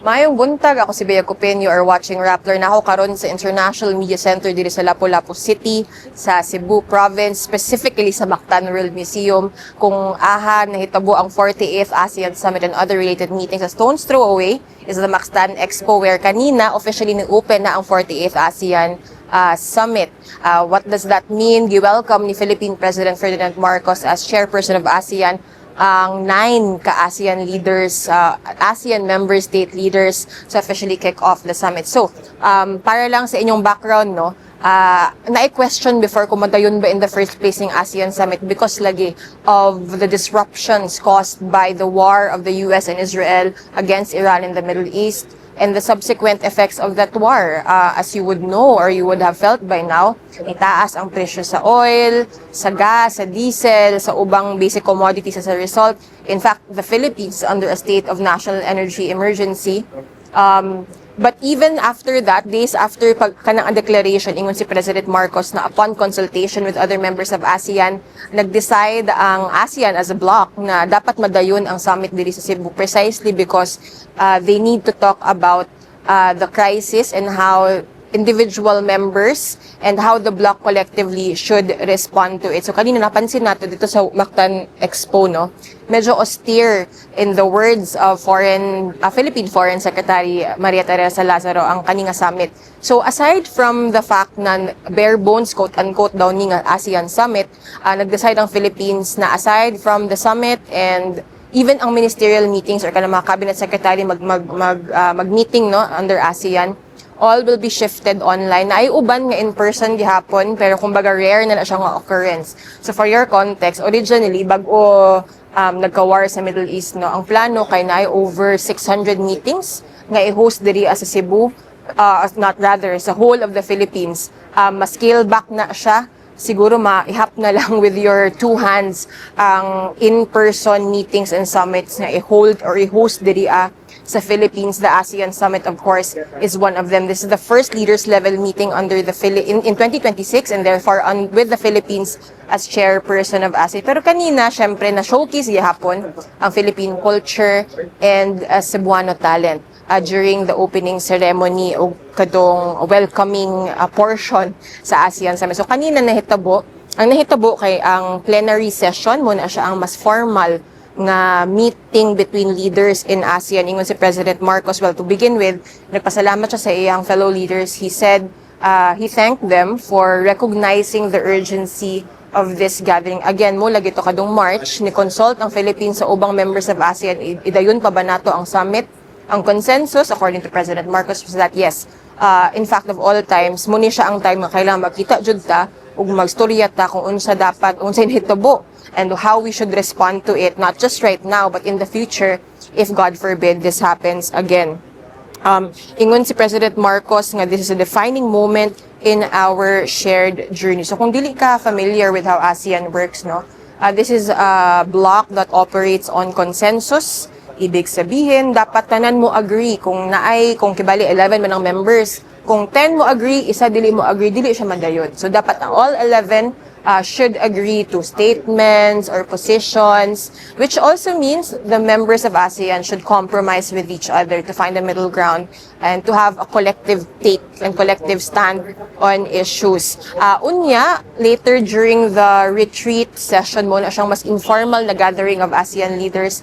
Mayong buntag, ako si Bea Cupin. You are watching Rappler na ako karon sa International Media Center dito sa Lapu-Lapu City, sa Cebu Province, specifically sa Mactan World Museum, kung nahitabo ang 48th ASEAN Summit and other related meetings. A stone's throw away is the Mactan Expo, where kanina officially na-open na ang 48th ASEAN Summit. What does that mean? Gi-welcome ni Philippine President Ferdinand Marcos as chairperson of ASEAN ang 9 ka-ASEAN leaders, ASEAN member state leaders to officially kick off the summit. So, para lang sa inyong background, no, na-question before kung madayon ba in the first place ng ASEAN Summit because lagi of the disruptions caused by the war of the US and Israel against Iran in the Middle East and the subsequent effects of that war. As you would know or you would have felt by now, itaas ang presyo sa oil, sa gas, sa diesel, sa ubang basic commodities as a result. In fact, the Philippines is under a state of national energy emergency. But even after that, days after kanang declaration, ingon si President Marcos na upon consultation with other members of ASEAN, nag-decide ang ASEAN as a bloc na dapat madayon ang summit diri sa Cebu precisely because they need to talk about the crisis and how individual members and how the bloc collectively should respond to it. So kanina napansin nato dito sa Mactan Expo, no, medyo austere in the words of Philippine Foreign Secretary Maria Teresa Lazaro ang kaninga summit. So aside from the fact na bare bones quote-unquote daw ni nga ASEAN Summit, nag-decide ang Philippines na aside from the summit and even ang ministerial meetings or kanang mga cabinet secretary mag-meeting, no, under ASEAN, all will be shifted online. Na ay uban nga in person gihapon, pero kumbaga rare na siya nga occurrence. So for your context, originally bago nagka-war sa Middle East, no, ang plano kay na ay over 600 meetings nga i-host diri sa Cebu, sa whole of the Philippines. Ma-scale back na siya. Siguro ma-ihap na lang with your two hands ang in-person meetings and summits na i-hold or i-host diri sa Philippines. The ASEAN Summit, of course, is one of them. This is the first leaders level meeting under the in 2026 and therefore with the Philippines as chairperson of ASEAN. Pero kanina, syempre, na-showcase gihapon ang Philippine culture and Cebuano talent during the opening ceremony o kadong welcoming portion sa ASEAN Summit. So kanina ang nahitabo kay ang plenary session, muna siya ang mas formal nga meeting between leaders in ASEAN. Ingon si President Marcos, well, to begin with, nagpasalamat siya sa iyang fellow leaders. He said he thanked them for recognizing the urgency of this gathering. Again, mula gito kadong March, ni-consult ang Philippines sa ubang members of ASEAN. Idayon pa ba nato ang summit? Ang consensus, according to President Marcos, was that yes, in fact, of all times, muni siya ang time na kailangan magkita jud ta ug magstorya ta kung unsa hitabo and how we should respond to it, not just right now, but in the future, if God forbid this happens again. Ingon si President Marcos nga this is a defining moment in our shared journey. So kung dili ka familiar with how ASEAN works, no, this is a bloc that operates on consensus. Ibig sabihin, dapat tanan mo agree kung kibali 11 man ang members. Kung 10 mo agree, isa dili mo agree, dili siya madayon. So dapat all 11 should agree to statements or positions, which also means the members of ASEAN should compromise with each other to find a middle ground and to have a collective take and collective stand on issues. Unya, later during the retreat session mo na siyang mas informal na gathering of ASEAN leaders,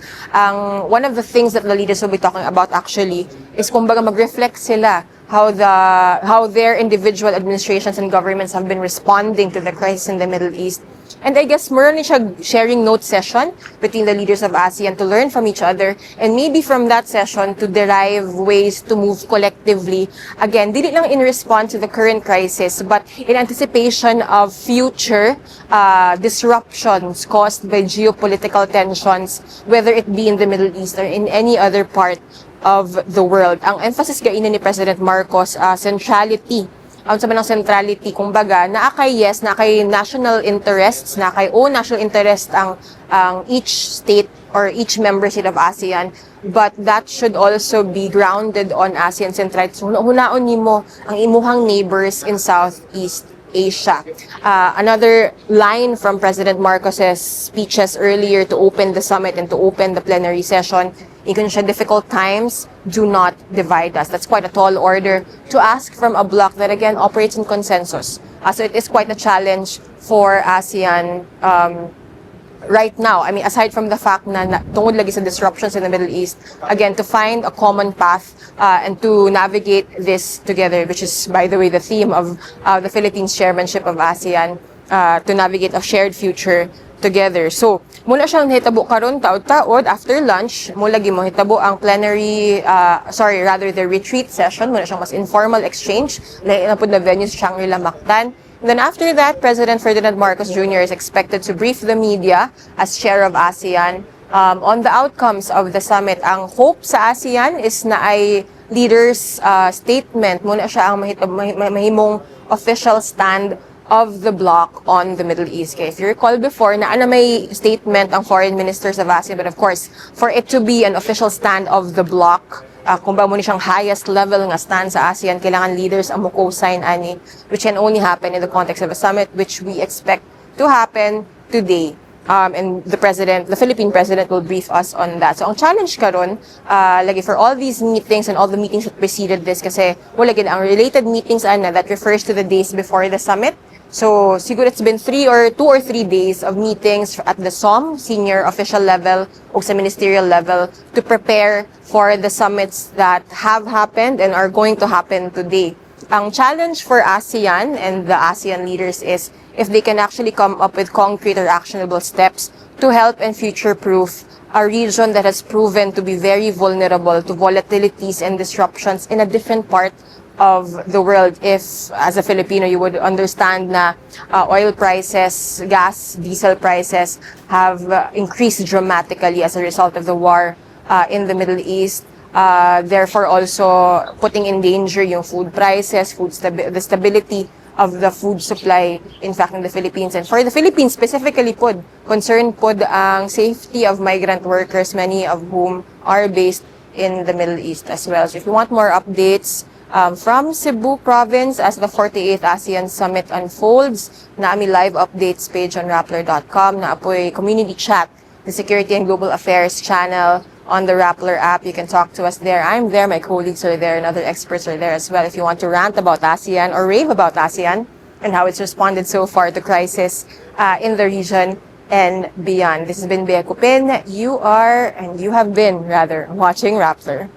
one of the things that the leaders will be talking about actually is kumbaga mag-reflect sila how their individual administrations and governments have been responding to the crisis in the Middle East. And I guess meron siya sharing note session between the leaders of ASEAN to learn from each other and maybe from that session to derive ways to move collectively. Again, dili lang in response to the current crisis, but in anticipation of future disruptions caused by geopolitical tensions, whether it be in the Middle East or in any other part of the world. Ang emphasis gaina ni President Marcos, centrality. Ang sabi ng centrality, kumbaga, naakay national interests, national interest ang each state or each member state of ASEAN, but that should also be grounded on ASEAN centrality. So, hunaon nimo ang imuhang neighbors in Southeast Asia. Another line from President Marcos's speeches earlier to open the summit and to open the plenary session Ikon siya, difficult times do not divide us. That's quite a tall order to ask from a bloc that again operates in consensus. So it is quite a challenge for ASEAN right now. I mean, aside from the fact na tungod lagi sa disruptions in the Middle East, again, to find a common path and to navigate this together, which is, by the way, the theme of the Philippines chairmanship of ASEAN, to navigate a shared future together. So, mula siyang hitabo karon taod-taod after lunch, mula gi mo hitabo ang plenary, the retreat session, mula siyang mas informal exchange, lahi na pud na venue sa Shangri-La Mactan. And then after that, President Ferdinand Marcos Jr. is expected to brief the media as chair of ASEAN on the outcomes of the summit. Ang hope sa ASEAN is na ay leaders' statement, muna siya ang mahimong official stand of the bloc on the Middle East. Okay, if you recall before, na may statement ang foreign ministers of ASEAN, but of course, for it to be an official stand of the bloc, kung ba mo ni siyang highest level nga stand sa ASEAN, kailangan leaders ang co-sign ani, which can only happen in the context of a summit, which we expect to happen today. And the Philippine president will brief us on that. So ang challenge karon, lagi for all these meetings and all the meetings that preceded this, kasi wala gid ang related meetings ana that refers to the days before the summit. So, siguro it's been 2 or 3 days of meetings at the SOM, senior official level, o sa ministerial level, to prepare for the summits that have happened and are going to happen today. Ang challenge for ASEAN and the ASEAN leaders is if they can actually come up with concrete or actionable steps to help and future-proof a region that has proven to be very vulnerable to volatilities and disruptions in a different part of the world. If, as a Filipino, you would understand na oil prices, gas, diesel prices have increased dramatically as a result of the war in the Middle East. Therefore, also putting in danger yung food prices, the stability of the food supply, in fact, in the Philippines. And for the Philippines specifically, concerned ang safety of migrant workers, many of whom are based in the Middle East as well. So if you want more updates from Cebu province as the 48th ASEAN Summit unfolds, naami live updates page on Rappler.com, naapoy community chat, the Security and Global Affairs channel on the Rappler app. You can talk to us there. I'm there, my colleagues are there, and other experts are there as well. If you want to rant about ASEAN or rave about ASEAN and how it's responded so far to crisis in the region and beyond. This has been Bea Cupin. You have been watching Rappler.